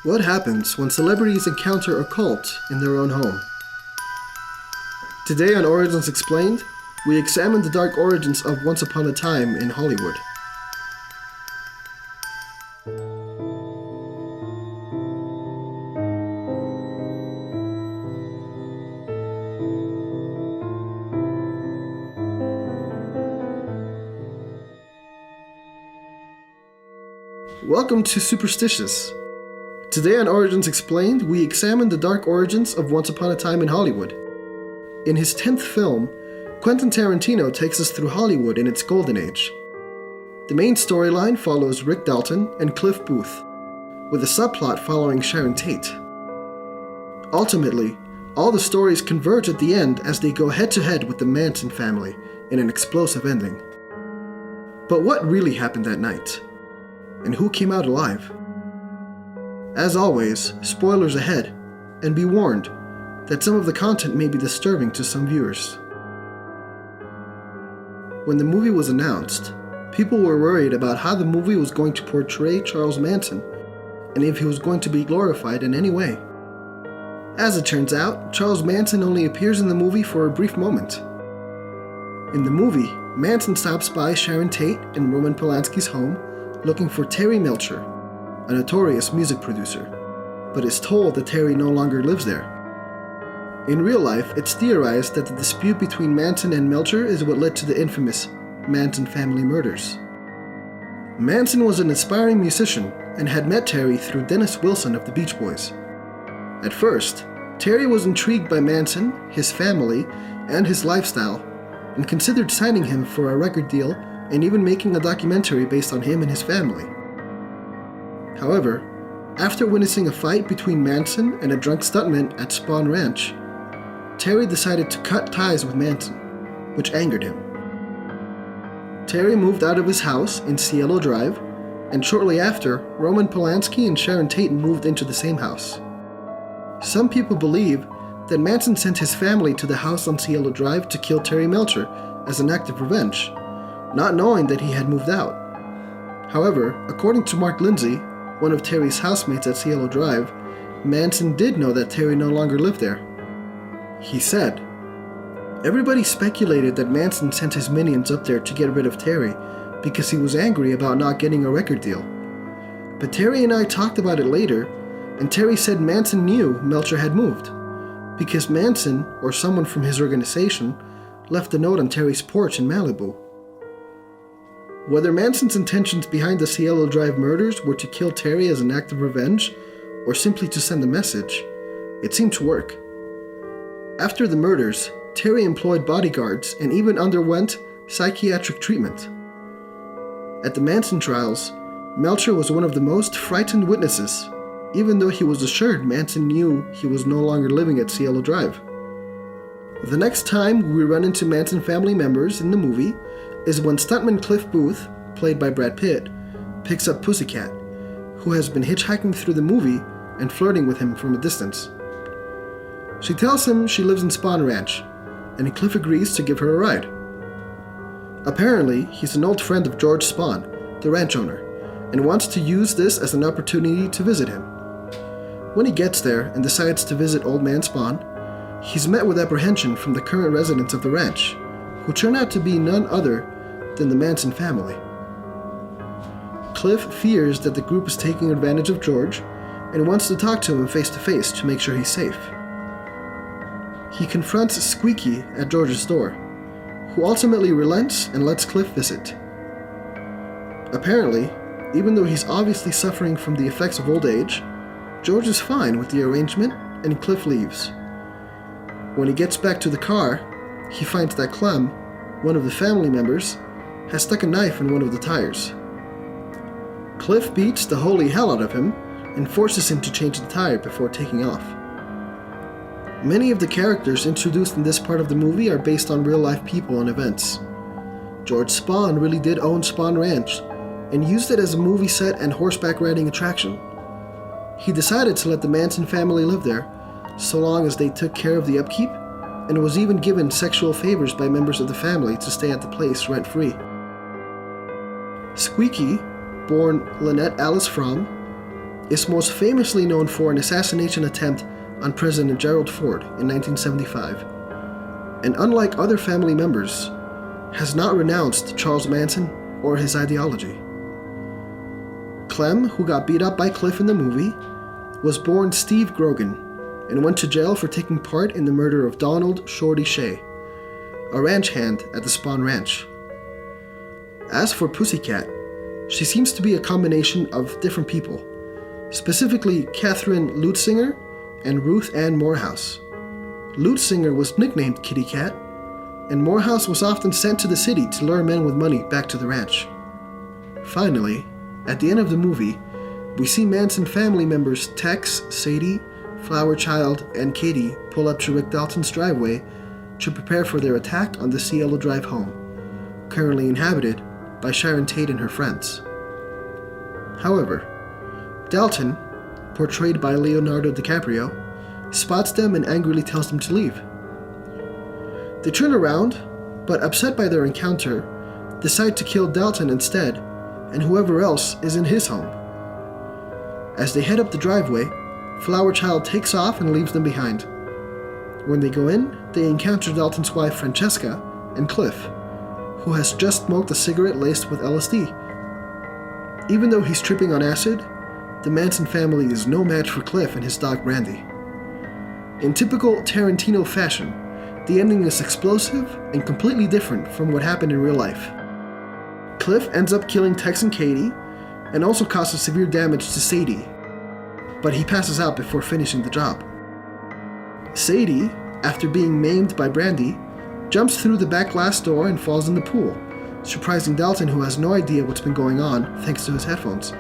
What happens when celebrities encounter a cult in their own home? Today on Origins Explained, we examine the dark origins of Once Upon a Time in Hollywood. Welcome to Superstitious. Today on Origins Explained, we examine the dark origins of Once Upon a Time in Hollywood. In his 10th film, Quentin Tarantino takes us through Hollywood in its golden age. The main storyline follows Rick Dalton and Cliff Boothe, with a subplot following Sharon Tate. Ultimately, all the stories converge at the end as they go head-to-head with the Manson family in an explosive ending. But what really happened that night? And who came out alive? As always, spoilers ahead, and be warned that some of the content may be disturbing to some viewers. When the movie was announced, people were worried about how the movie was going to portray Charles Manson, and if he was going to be glorified in any way. As it turns out, Charles Manson only appears in the movie for a brief moment. In the movie, Manson stops by Sharon Tate and Roman Polanski's home looking for Terry Melcher, a notorious music producer, but is told that Terry no longer lives there. In real life, it's theorized that the dispute between Manson and Melcher is what led to the infamous Manson Family murders. Manson was an aspiring musician and had met Terry through Dennis Wilson of the Beach Boys. At first, Terry was intrigued by Manson, his family, and his lifestyle, and considered signing him for a record deal and even making a documentary based on him and his family. However, after witnessing a fight between Manson and a drunk stuntman at Spahn Ranch, Terry decided to cut ties with Manson, which angered him. Terry moved out of his house in Cielo Drive, and shortly after, Roman Polanski and Sharon Tate moved into the same house. Some people believe that Manson sent his family to the house on Cielo Drive to kill Terry Melcher as an act of revenge, not knowing that he had moved out. However, according to Mark Lindsay, one of Terry's housemates at Cielo Drive, Manson did know that Terry no longer lived there. He said, "Everybody speculated that Manson sent his minions up there to get rid of Terry because he was angry about not getting a record deal. But Terry and I talked about it later, and Terry said Manson knew Melcher had moved, because Manson, or someone from his organization, left a note on Terry's porch in Malibu." Whether Manson's intentions behind the Cielo Drive murders were to kill Terry as an act of revenge, or simply to send a message, it seemed to work. After the murders, Terry employed bodyguards and even underwent psychiatric treatment. At the Manson trials, Melcher was one of the most frightened witnesses, even though he was assured Manson knew he was no longer living at Cielo Drive. The next time we run into Manson family members in the movie is when stuntman Cliff Boothe, played by Brad Pitt, picks up Pussycat, who has been hitchhiking through the movie and flirting with him from a distance. She tells him she lives in Spahn Ranch, and Cliff agrees to give her a ride. Apparently, he's an old friend of George Spahn, the ranch owner, and wants to use this as an opportunity to visit him. When he gets there and decides to visit Old Man Spahn, he's met with apprehension from the current residents of the ranch, who turn out to be none other than the Manson family. Cliff fears that the group is taking advantage of George and wants to talk to him face to face to make sure he's safe. He confronts Squeaky at George's door, who ultimately relents and lets Cliff visit. Apparently, even though he's obviously suffering from the effects of old age, George is fine with the arrangement and Cliff leaves. When he gets back to the car, he finds that Clem, one of the family members, has stuck a knife in one of the tires. Cliff beats the holy hell out of him and forces him to change the tire before taking off. Many of the characters introduced in this part of the movie are based on real-life people and events. George Spahn really did own Spahn Ranch and used it as a movie set and horseback riding attraction. He decided to let the Manson family live there, so long as they took care of the upkeep, and was even given sexual favors by members of the family to stay at the place rent-free. Squeaky, born Lynette Alice Fromme, is most famously known for an assassination attempt on President Gerald Ford in 1975, and unlike other family members, has not renounced Charles Manson or his ideology. Clem, who got beat up by Cliff in the movie, was born Steve Grogan and went to jail for taking part in the murder of Donald Shorty Shea, a ranch hand at the Spawn Ranch. As for Pussycat, she seems to be a combination of different people, specifically Catherine Lutzinger and Ruth Ann Morehouse. Lutzinger was nicknamed Kitty Cat, and Morehouse was often sent to the city to lure men with money back to the ranch. Finally, at the end of the movie, we see Manson family members Tex, Sadie, Flower Child, and Katie pull up to Rick Dalton's driveway to prepare for their attack on the Cielo Drive home, currently inhabited by Sharon Tate and her friends. However, Dalton, portrayed by Leonardo DiCaprio, spots them and angrily tells them to leave. They turn around, but upset by their encounter, decide to kill Dalton instead, and whoever else is in his home. As they head up the driveway, Flower Child takes off and leaves them behind. When they go in, they encounter Dalton's wife Francesca and Cliff, who has just smoked a cigarette laced with LSD. Even though he's tripping on acid, the Manson family is no match for Cliff and his dog Brandy. In typical Tarantino fashion, the ending is explosive and completely different from what happened in real life. Cliff ends up killing Tex and Katie, and also causes severe damage to Sadie, but he passes out before finishing the job. Sadie, after being maimed by Brandy, jumps through the back glass door and falls in the pool, surprising Dalton, who has no idea what's been going on thanks to his headphones.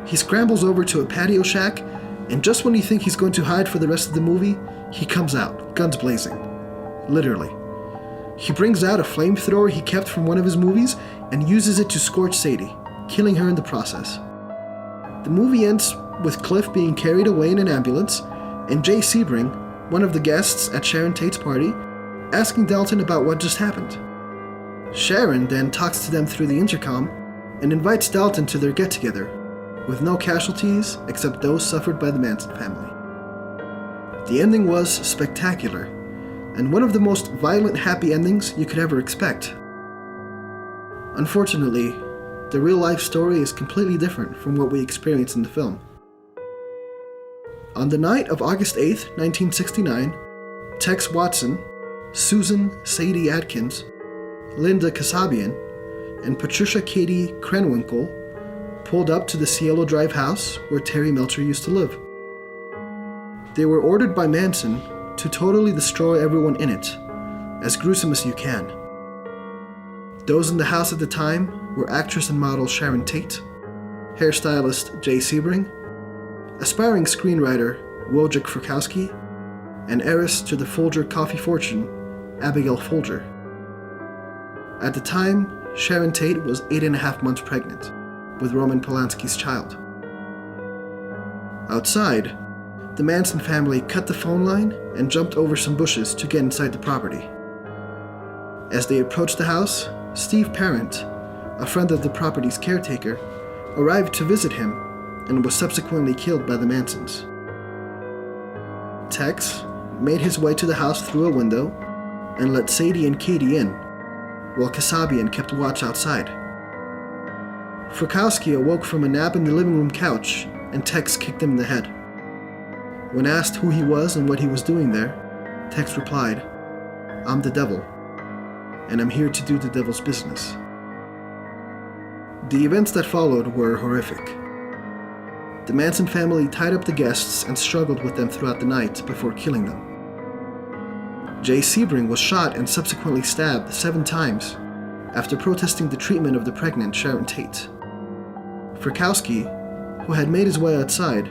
He scrambles over to a patio shack, and just when you think he's going to hide for the rest of the movie, he comes out, guns blazing. Literally. He brings out a flamethrower he kept from one of his movies and uses it to scorch Sadie, killing her in the process. The movie ends with Cliff being carried away in an ambulance, and Jay Sebring, one of the guests at Sharon Tate's party, asking Dalton about what just happened. Sharon then talks to them through the intercom and invites Dalton to their get-together, with no casualties except those suffered by the Manson family. The ending was spectacular, and one of the most violent happy endings you could ever expect. Unfortunately, the real-life story is completely different from what we experience in the film. On the night of August 8, 1969, Tex Watson, Susan Sadie Atkins, Linda Kasabian, and Patricia Katie Krenwinkel pulled up to the Cielo Drive house where Terry Melcher used to live. They were ordered by Manson to totally destroy everyone in it, as gruesome as you can. Those in the house at the time were actress and model Sharon Tate, hairstylist Jay Sebring, aspiring screenwriter Wojciech Frykowski, and heiress to the Folger coffee fortune, Abigail Folger. At the time, Sharon Tate was 8.5 months pregnant with Roman Polanski's child. Outside, the Manson family cut the phone line and jumped over some bushes to get inside the property. As they approached the house, Steve Parent, a friend of the property's caretaker, arrived to visit him and was subsequently killed by the Mansons. Tex made his way to the house through a window and let Sadie and Katie in, while Kasabian kept watch outside. Frykowski awoke from a nap in the living room couch, and Tex kicked him in the head. When asked who he was and what he was doing there, Tex replied, "I'm the devil, and I'm here to do the devil's business." The events that followed were horrific. The Manson family tied up the guests and struggled with them throughout the night before killing them. Jay Sebring was shot and subsequently stabbed 7 times after protesting the treatment of the pregnant Sharon Tate. Frykowski, who had made his way outside,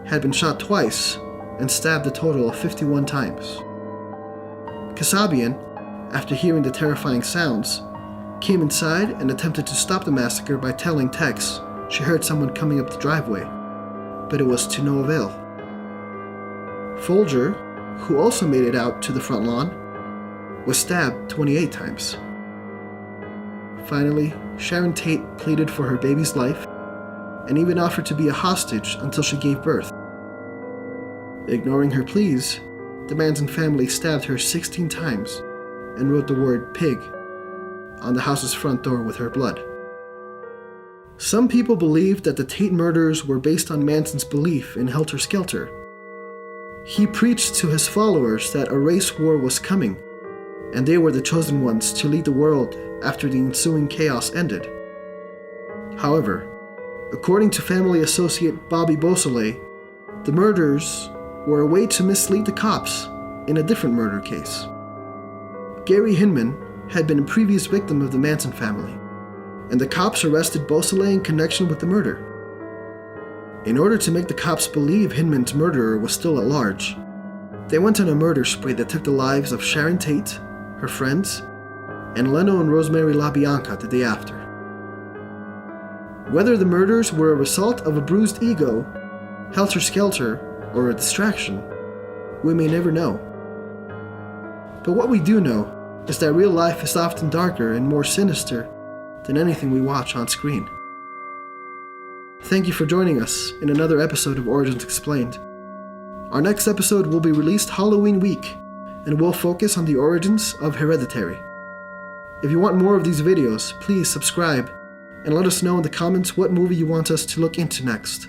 had been shot twice and stabbed a total of 51 times. Kasabian, after hearing the terrifying sounds, came inside and attempted to stop the massacre by telling Tex she heard someone coming up the driveway, but it was to no avail. Folger, who also made it out to the front lawn, was stabbed 28 times. Finally, Sharon Tate pleaded for her baby's life, and even offered to be a hostage until she gave birth. Ignoring her pleas, the Manson family stabbed her 16 times and wrote the word pig on the house's front door with her blood. Some people believe that the Tate murders were based on Manson's belief in Helter Skelter. He preached to his followers that a race war was coming, and they were the chosen ones to lead the world after the ensuing chaos ended. However, according to family associate Bobby Beausoleil, the murders were a way to mislead the cops in a different murder case. Gary Hinman had been a previous victim of the Manson family, and the cops arrested Beausoleil in connection with the murder. In order to make the cops believe Hinman's murderer was still at large, they went on a murder spree that took the lives of Sharon Tate, her friends, and Leno and Rosemary LaBianca the day after. Whether the murders were a result of a bruised ego, Helter Skelter, or a distraction, we may never know. But what we do know is that real life is often darker and more sinister than anything we watch on screen. Thank you for joining us in another episode of Origins Explained. Our next episode will be released Halloween week, and will focus on the origins of Hereditary. If you want more of these videos, please subscribe and let us know in the comments what movie you want us to look into next.